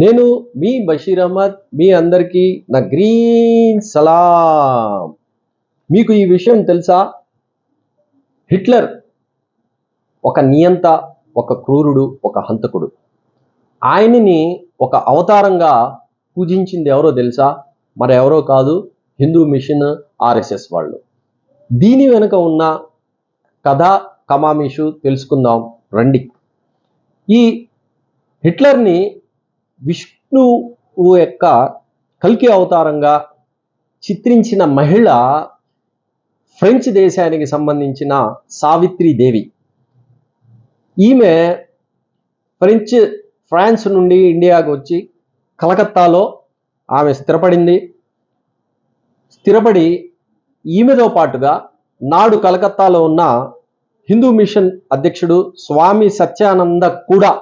నేను మీ బషీర్ అహ్మద్, మీ అందరికీ నా గ్రీన్ సలాం. మీకు ఈ విషయం తెలుసా? హిట్లర్ ఒక నియంత, ఒక క్రూరుడు, ఒక హంతకుడు. ఆయనని ఒక అవతారంగా పూజించింది ఎవరో తెలుసా? మరెవరో కాదు, హిందూ మిషన్ ఆర్ఎస్ఎస్ వాళ్ళు. దీని వెనుక ఉన్న కథ కమామిషు తెలుసుకుందాం రండి. ఈ హిట్లర్ని విష్ణువు యొక్క కల్కి అవతారంగా చిత్రించిన మహిళ ఫ్రెంచ్ దేశానికి సంబంధించిన సావిత్రీదేవి. ఈమె ఫ్రాన్స్ నుండి ఇండియాకు వచ్చి కలకత్తాలో ఆమె స్థిరపడి ఈమెతో పాటుగా నాడు కలకత్తాలో ఉన్న హిందూ మిషన్ అధ్యక్షుడు స్వామి సత్యానంద కూడా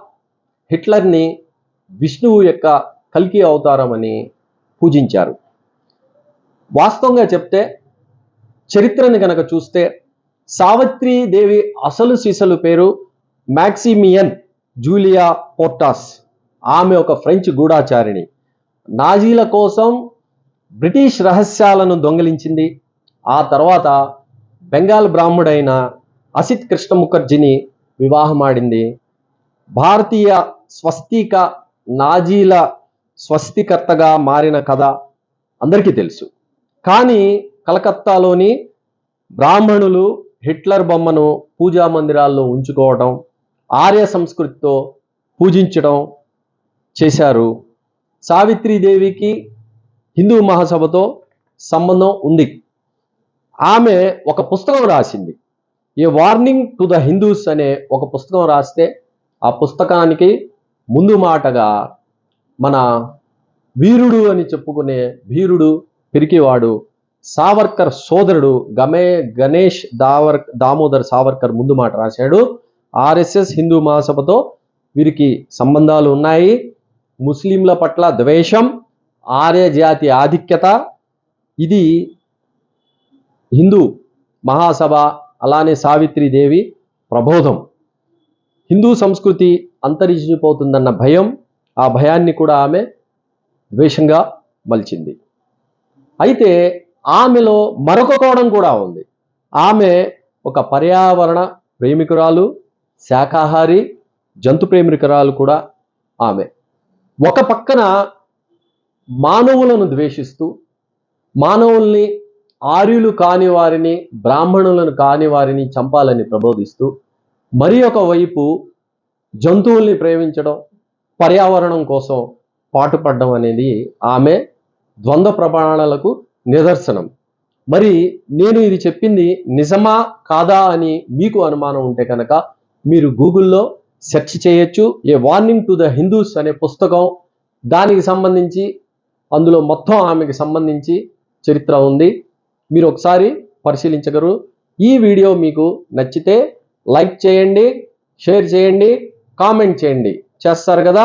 హిట్లర్ని విష్ణువు యొక్క కల్కి అవతారం అని పూజించారు. వాస్తవంగా చెప్తే, చరిత్రని కనుక చూస్తే, సావిత్రీదేవి అసలు సిసలు పేరు మ్యాక్సిమియన్ జూలియా పోర్టాస్. ఆమె ఒక ఫ్రెంచ్ గూఢాచారిణి. నాజీల కోసం బ్రిటిష్ రహస్యాలను దొంగిలించింది. ఆ తర్వాత బెంగాల్ బ్రాహ్మడైన అసిత్ కృష్ణ ముఖర్జీని వివాహమాడింది. భారతీయ స్వస్తిక నాజీల స్వస్తికర్తగా మారిన కథ అందరికీ తెలుసు. కానీ కలకత్తాలోని బ్రాహ్మణులు హిట్లర్ బొమ్మను పూజా మందిరాల్లో ఉంచుకోవడం, ఆర్య సంస్కృతితో పూజించడం చేశారు. సావిత్రీదేవికి హిందూ మహాసభతో సంబంధం ఉంది. ఆమె ఒక పుస్తకం రాసింది, ఏ వార్నింగ్ టు ద హిందూస్ అనే ఒక పుస్తకం రాస్తే, ఆ పుస్తకానికి ముందు మాటగా మన వీరుడు అని చెప్పుకునే వీరుడు, పిరికివాడు సావర్కర్ సోదరుడు గణేష్ దామోదర్ సావర్కర్ ముందు మాట రాశాడు. ఆర్ఎస్ఎస్ హిందూ మహాసభతో వీరికి సంబంధాలు ఉన్నాయి. ముస్లింల పట్ల ద్వేషం, ఆర్య జాతి ఆధిక్యత, ఇది హిందూ మహాసభ అలానే సావిత్రీదేవి ప్రబోధం. హిందూ సంస్కృతి అంతరించిపోతుందన్న భయం, ఆ భయాన్ని కూడా ఆమె ద్వేషంగా మలిచింది. అయితే ఆమెలో మరొక కోణం కూడా ఉంది. ఆమె ఒక పర్యావరణ ప్రేమికురాలు, శాకాహారి, జంతు ప్రేమికురాలు కూడా. ఆమె ఒక పక్కన మానవులను ద్వేషిస్తూ, మానవుల్ని, ఆర్యులు కాని వారిని, బ్రాహ్మణులను కాని వారిని చంపాలని ప్రబోధిస్తూ, మరి ఒక వైపు జంతువుల్ని ప్రేమించడం, పర్యావరణం కోసం పాటుపడడం అనేది ఆమె ద్వంద్వ ప్రమాణాలకు నిదర్శనం. మరి నేను ఇది చెప్పింది నిజమా కాదా అని మీకు అనుమానం ఉంటే కనుక మీరు గూగుల్లో సెర్చ్ చేయొచ్చు. ఏ వార్నింగ్ టు ద హిందూస్ అనే పుస్తకం, దానికి సంబంధించి అందులో మొత్తం ఆమెకి సంబంధించి చరిత్ర ఉంది. మీరు ఒకసారి పరిశీలించగలరు. ఈ వీడియో మీకు నచ్చితే లైక్ చేయండి, షేర్ చేయండి, కామెంట్ చేయండి. చేస్తారు కదా?